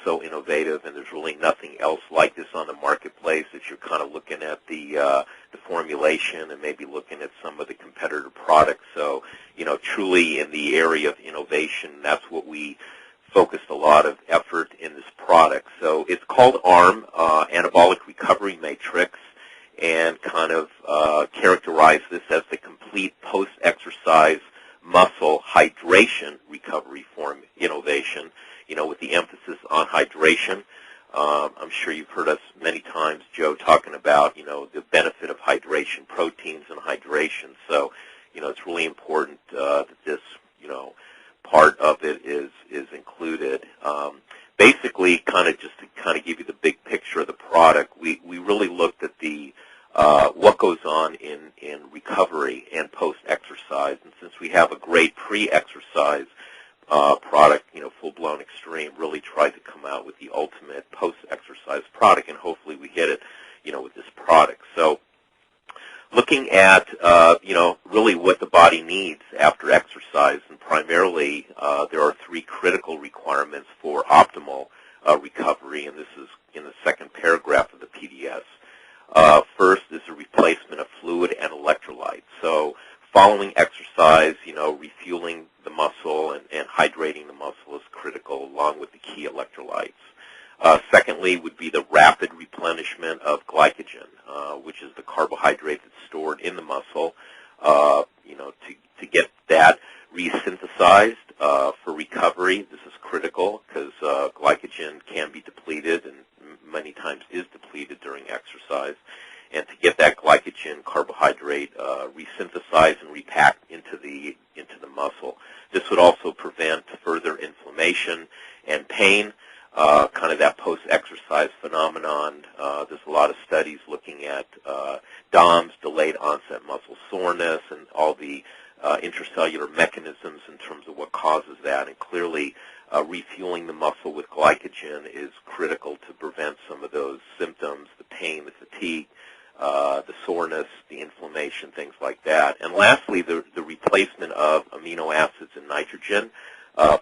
so innovative, and there's really nothing else like this on the marketplace if you're kind of looking at the formulation and maybe looking at some of the competitor products. So, truly in the area of innovation, that's what we focused a lot of effort in this product. So it's called A.R.M, Anabolic Recovery Matrix, and kind of characterize this as the complete post-exercise muscle hydration recovery form innovation, with the emphasis on hydration. I'm sure you've heard us many times, Joe, talking about, the benefit of hydration, proteins and hydration. So, it's really important that this, part of it is included. Basically, just to give you the big picture of the product, we really looked at the what goes on in recovery and post-exercise. And since we have a great pre-exercise product, full-blown extreme, really tried to come out with the ultimate post-exercise product, and hopefully we hit it, with this product. So looking at, really what the body needs after exercise, and primarily there are 3 critical requirements for optimal recovery, and this is in the second paragraph of the PDS. First is a replacement of fluid and electrolytes. So following exercise, refueling the muscle and hydrating the muscle is critical, along with the key electrolytes. Secondly would be the rapid replenishment of glycogen, which is the carbohydrate that's stored in the muscle, to get that resynthesized for recovery. This is critical because glycogen can be depleted and many times is depleted during exercise. And to get that glycogen carbohydrate resynthesized and repacked into the muscle. This would also prevent further inflammation and pain, kind of that post-exercise phenomenon. There's a lot of studies looking at DOMS, delayed onset muscle soreness, and all the intracellular mechanisms in terms of what causes that. And clearly, refueling the muscle with glycogen is critical to prevent some of those symptoms, the pain, the fatigue, the soreness, the inflammation, things like that. And lastly, the replacement of amino acids and nitrogen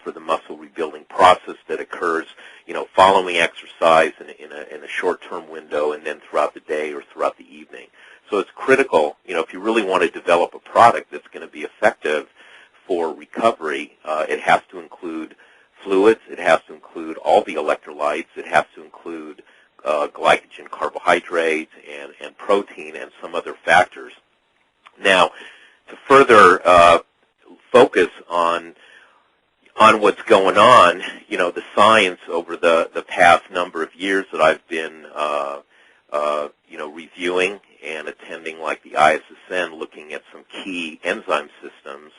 for the muscle rebuilding process that occurs, following exercise in a short-term window, and then throughout the day or throughout the evening. So it's critical, if you really want to develop a product that's going to be effective for recovery, it has to include fluids, it has to include all the electrolytes, it has to include glycogen, carbohydrate, and protein, and some other factors. Now, to further focus on what's going on, the science over the past number of years that I've been, reviewing and attending, like the ISSN, looking at some key enzyme systems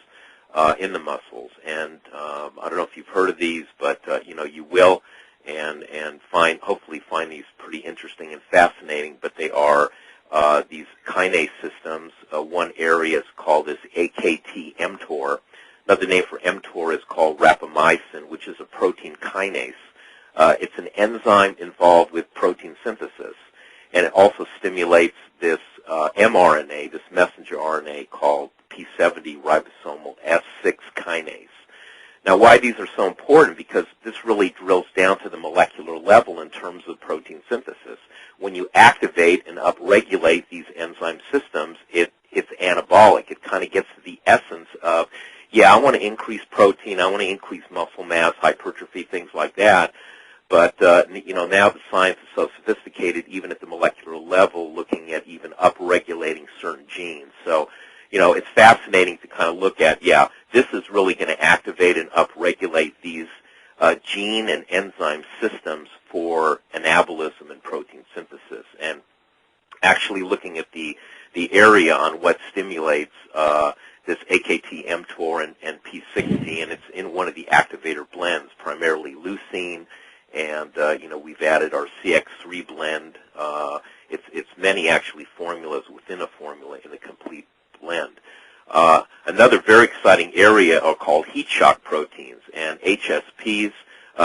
in the muscles. And I don't know if you've heard of these, but you will, and hopefully find these pretty interesting and fascinating. But they are these kinase systems. One area is called this AKT-mTOR. Another name for mTOR is called rapamycin, which is a protein kinase. It's an enzyme involved with protein synthesis, and it also stimulates this mRNA, this messenger RNA called P70 ribosomal S6 kinase. Now, why these are so important? Because this really drills down to the molecular level in terms of protein synthesis. When you activate and upregulate these enzyme systems, it's anabolic. It kind of gets to the essence of, yeah, I want to increase protein, I want to increase muscle mass, hypertrophy, things like that. But, now the science is so sophisticated, even at the molecular level, looking at even upregulating certain genes. So, it's fascinating to kind of look at, yeah, this is really going to activate and upregulate these gene and enzyme systems for anabolism and protein synthesis. And actually looking at the area on what stimulates this AKT-mTOR and P60, and it's in one of the activator blends, primarily leucine, and we've added our CX3 blend. It's many actually formulas within a formula in the complete blend. Another very exciting area are called heat shock proteins, and HSPs.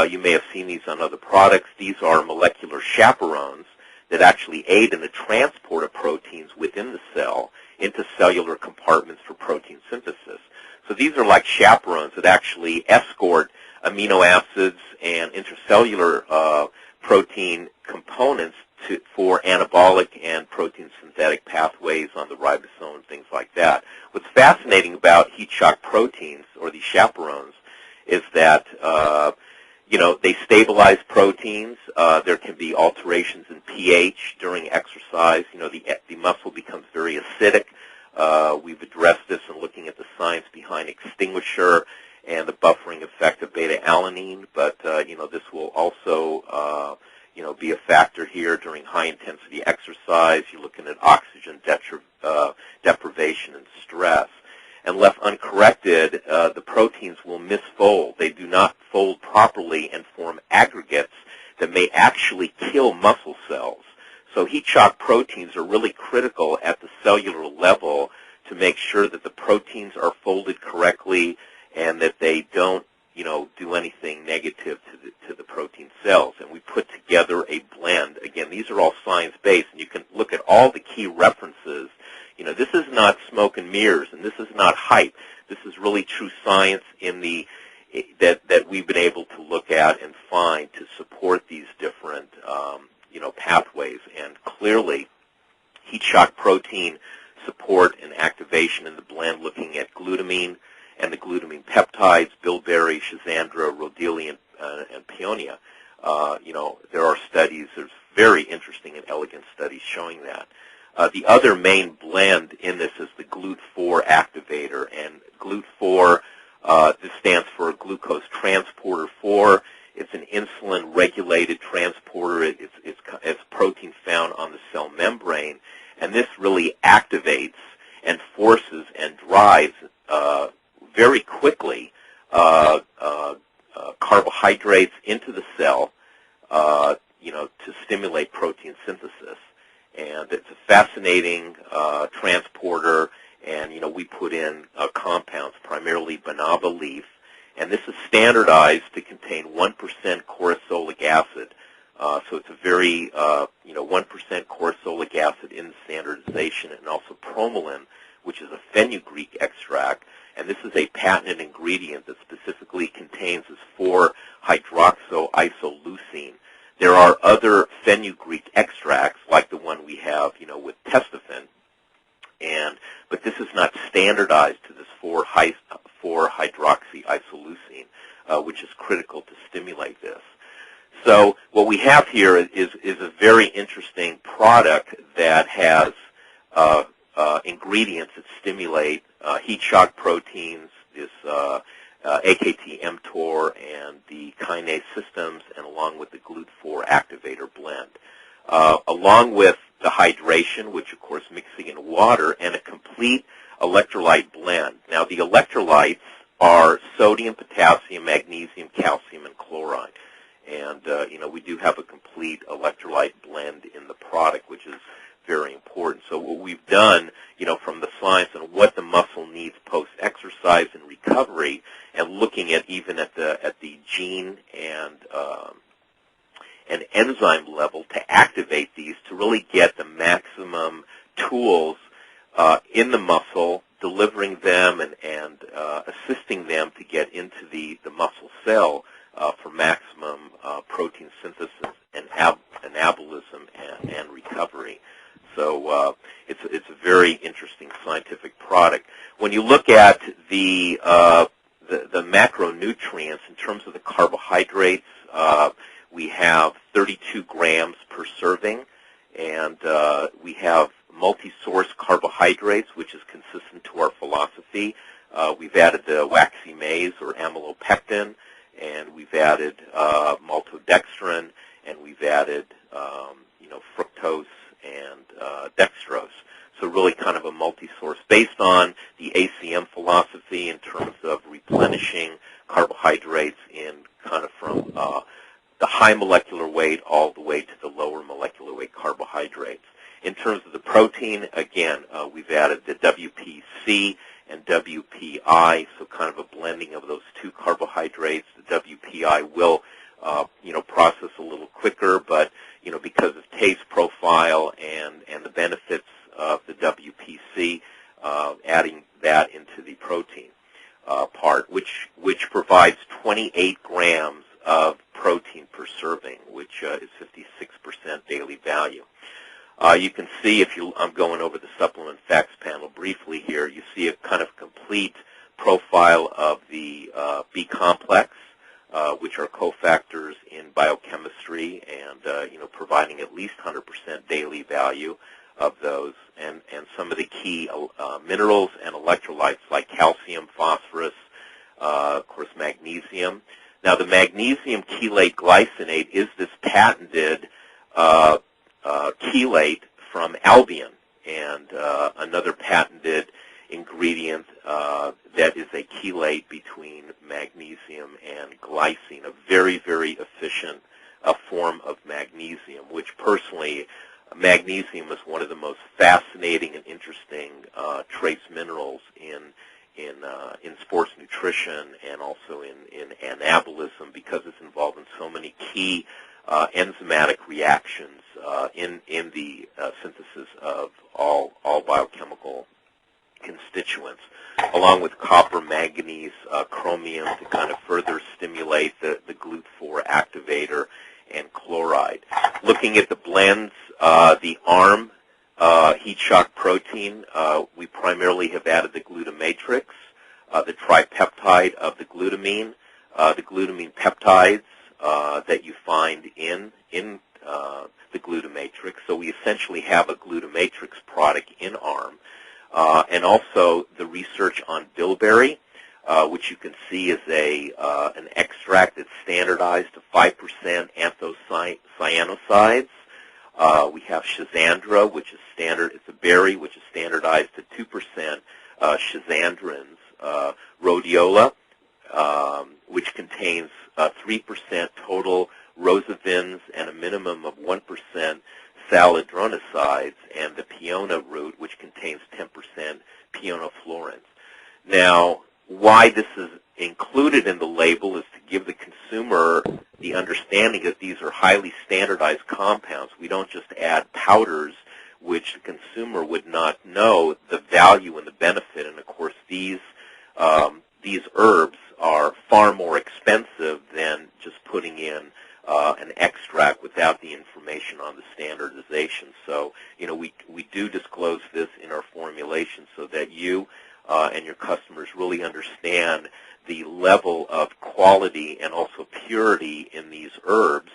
You may have seen these on other products. These are molecular chaperones that actually aid in the transport of proteins within the cell into cellular compartments for protein synthesis. So these are like chaperones that actually escort amino acids and intracellular protein components for anabolic and protein synthetic pathways on the ribosome and things like that. What's fascinating about heat shock proteins, or these chaperones, is that they stabilize proteins. There can be alterations in pH during exercise. The muscle becomes very acidic. We've addressed this in looking at the science behind extinguisher and the buffering effect of beta-alanine, but this will also be a factor here during high-intensity exercise. You're looking at oxygen deprivation and stress. And left uncorrected, the proteins will misfold. They do not fold properly and form aggregates that may actually kill muscle cells. So heat shock proteins are really critical at the cellular level to make sure that the proteins are folded correctly and that they don't do anything negative to the protein cells. And we put together a blend. Again, these are all science-based, and you can look at all the key references. This is not smoke and mirrors, and this is not hype. This is really true science that we've been able to look at and find to support these different pathways. And clearly, heat shock protein support and activation in the blend, looking at glutamine and the glutamine peptides, bilberry, schizandra, rhodiola, and peonia. There are studies. There's very interesting and elegant studies showing that. The other main blend in this is the GLUT4 activator, and GLUT4, this stands for glucose transporter 4. It's an insulin-regulated transporter. It's protein found on the cell membrane, and this really activates and forces and drives very quickly carbohydrates into the cell, to stimulate protein synthesis. And it's a fascinating transporter, and we put in compounds, primarily banaba leaf, and this is standardized to contain 1% cortisolic acid. So it's a very 1% cortisolic acid in the standardization, and also promelin, which is a fenugreek extract, and this is a patented ingredient that specifically contains this 4-hydroxyisoleucine. There are other fenugreek extracts, like the one we have, with testofen, but this is not standardized to this 4-hydroxyisoleucine, which is critical to stimulate this. So what we have here is a very interesting product that has ingredients that stimulate heat shock proteins, this AKT-mTOR, and the kinase systems, and along with the GLUT4 activator blend, along with the hydration, which of course mixing in water, and a complete electrolyte blend. Now the electrolytes are sodium, potassium, magnesium, calcium, and chloride. And, we do have a complete electrolyte blend in the product, which is very important. So what we've done, from the science and what the muscle needs post-exercise and recovery, and looking at even at the gene and enzyme level to activate these to really get the maximum tools in the muscle, delivering them and assisting them to get into the muscle cell for maximum protein synthesis and anabolism and recovery. So it's a very interesting scientific product. When you look at the macronutrients in terms of the carbohydrates, we have 32 grams per serving, and we have multi-source carbohydrates, which is consistent to our philosophy. We've added the waxy maize or amylopectin, and we've added maltodextrin, and we've added fructose and dextrose. So really kind of a multi-source based on the ACM philosophy in terms of replenishing carbohydrates in kind of from the high molecular weight all the way to the lower molecular weight carbohydrates. In terms of the protein, again, we've added the WPC and WPI, so kind of a blending of those two carbohydrates. The WPI will process a little quicker, but because of taste profile and the benefits of the WPC, adding that into the protein part, which provides 28 grams of protein per serving, which is 56% daily value. You can see, I'm going over the supplement facts panel briefly here, you see a kind of complete profile of the B complex, which are cofactors in biochemistry, and providing at least 100% daily value of those, and some of the key minerals and electrolytes like calcium, phosphorus, of course magnesium. Now the magnesium chelate glycinate is this patented chelate from Albion, and another patented ingredient that is a chelate between magnesium and glycine, a very, very efficient form of magnesium, which personally, magnesium is one of the most fascinating and interesting trace minerals in sports nutrition and also in anabolism, because it's involved in so many key enzymatic reactions in the synthesis of all biochemical constituents, along with copper, manganese, chromium to kind of further stimulate the GLUT4 activator, and chloride. Looking at the blends, the A.R.M heat shock protein, we primarily have added the glutamatrix, the tripeptide of the glutamine peptides that you find in the glutamatrix. So we essentially have a glutamatrix product in A.R.M. And also the research on bilberry, which you can see is an extract that's standardized to 5% anthocyanosides. We have schizandra, which is standard. It's a berry which is standardized to 2% schizandrins. Rhodiola, which contains 3% total rosavins and a minimum of 1% saladronicides, and the peona root, which contains 10% peonoflorins. Now, why this is included in the label is to give the consumer the understanding that these are highly standardized compounds. We don't just add powders, which the consumer would not know the value and the benefit. And of course, these herbs are far more expensive than just putting in an extract without the information on the standardization. So, we do disclose this in our formulation so that you and your customers really understand the level of quality and also purity in these herbs,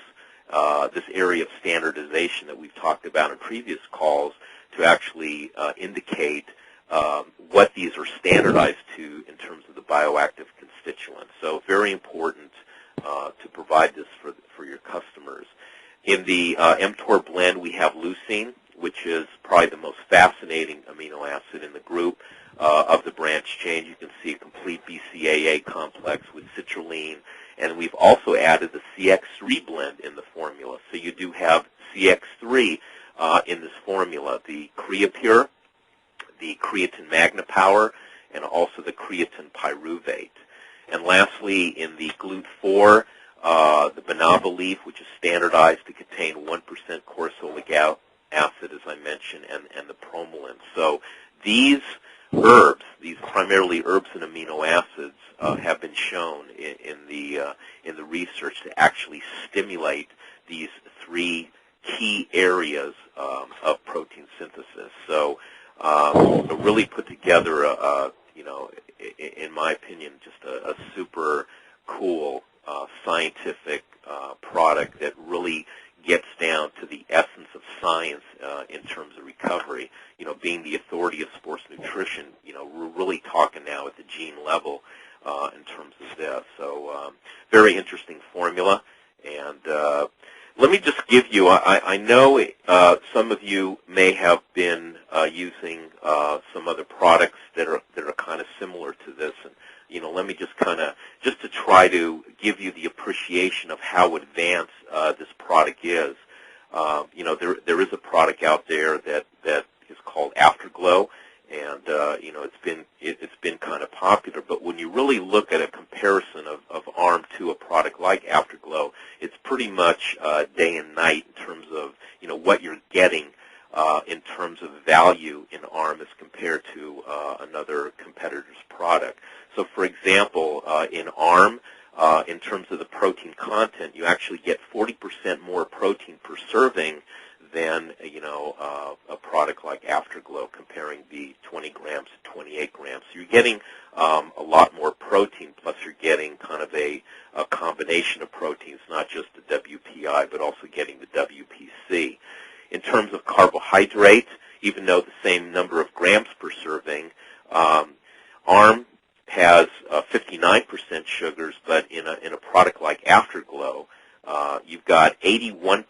this area of standardization that we've talked about in previous calls, to actually indicate what these are standardized to in terms of the bioactive constituents. So very important to provide this for your customers. In the mTOR blend, we have leucine, which is probably the most fascinating amino acid in the group of the branch chain. You can see a complete BCAA complex with citrulline, and we've also added the CX3 blend in the formula. So you do have CX3 in this formula, the Creapure, the creatine magnipower, and also the creatine pyruvate. And lastly, in the GLUT4, the banaba leaf, which is standardized to contain 1% cortisolic acid, as I mentioned, and the promolim. So these herbs, these primarily herbs and amino acids, have been shown in the research to actually stimulate these three key areas of protein synthesis. So really put together in my opinion, just a super cool scientific product that really gets down to the essence of science in terms of recovery. Being the authority of sports nutrition, we're really talking now at the gene level in terms of this. So very interesting formula. And let me just give you, I know some of you may have been using some other products that are kind of similar to this, and let me just just to try to give you the appreciation of how advanced this product is. There is a product out there that is called Afterglow, and it's been kind of popular. But when you really look at a comparison of A.R.M to a product like Afterglow, it's pretty much day and night in terms of what you're getting in terms of value in A.R.M as compared to another competitor's product. So, for example, in A.R.M, in terms of the protein content, you actually get 40% more protein per serving than a product like Afterglow, comparing the 20 grams to 28 grams. So you're getting a lot more protein, plus you're getting kind of a combination of proteins, not just the WPI, but also getting the WPC. In terms of carbohydrates, even though the same number of grams per serving, A.R.M has 59% sugars, but in a product like Afterglow, you've got 81%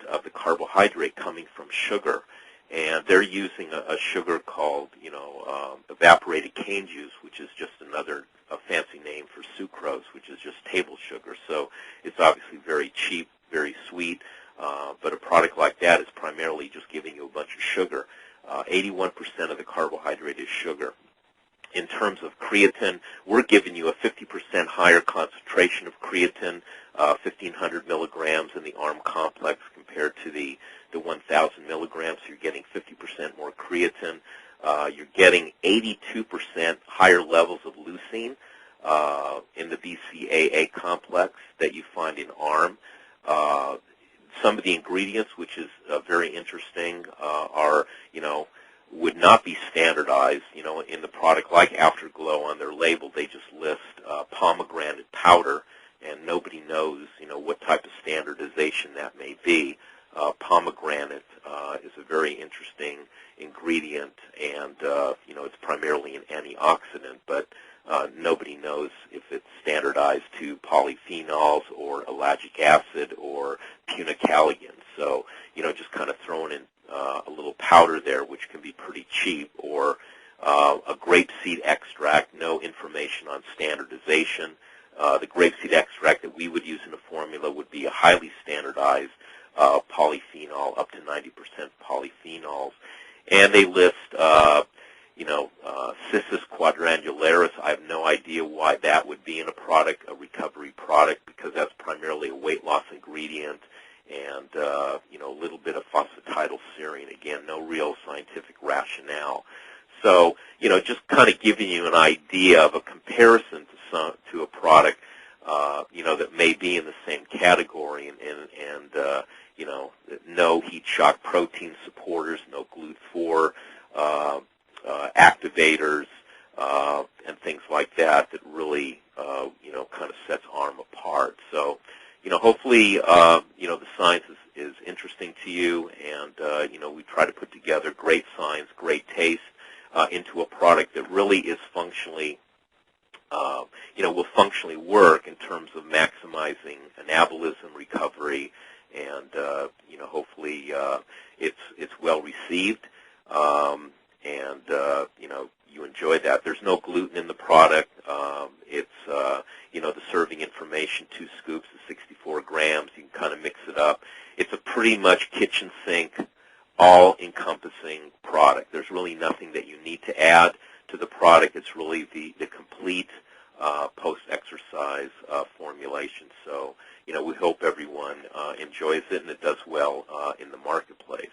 of the carbohydrate coming from sugar, and they're using a sugar called, evaporated cane juice, which is just a fancy name for sucrose, which is just table sugar. So it's obviously very cheap, very sweet, but a product like that is primarily just giving you a bunch of sugar. 81% of the carbohydrate is sugar. In terms of creatine, we're giving you a 50% higher concentration of creatine, 1,500 milligrams in the A.R.M complex compared to the 1,000 milligrams. So you're getting 50% more creatine. You're getting 82% higher levels of leucine in the BCAA complex that you find in A.R.M. Some of the ingredients, which is very interesting, are, would not be standardized. In the product like Afterglow, on their label, they just list pomegranate powder, and nobody knows, what type of standardization that may be. Pomegranate is a very interesting ingredient, and it's primarily an antioxidant, but nobody knows if it's standardized to polyphenols or ellagic acid or punicalagin. So, just kind of throwing in a little powder there, which can be pretty cheap, or a grapeseed extract, no information on standardization. The grapeseed extract that we would use in a formula would be a highly standardized polyphenol, up to 90% polyphenols. And they list, Cissus quadrangularis. I have no idea why that would be in a product, a recovery product, because that's primarily a weight loss ingredient, and a little bit of phosphatidylserine. Again, no real scientific rationale. So, just kind of giving you an idea of a comparison to a product, that may be in the same category, and no heat shock protein supporters, no GLUT4 activators, and things like that really, kind of sets A.R.M apart. So, hopefully, the science is interesting to you, and, we try to put together great science, great taste into a product that really is functionally, will functionally work in terms of maximizing anabolism, recovery, and, hopefully it's well received, and, you enjoy that. There's no gluten in the product. It's, the serving information, 2 scoops is 64 grams. You can kind of mix it up. It's a pretty much kitchen sink, all-encompassing product. There's really nothing that you need to add to the product. It's really the complete post-exercise formulation. So, we hope everyone enjoys it and it does well in the marketplace.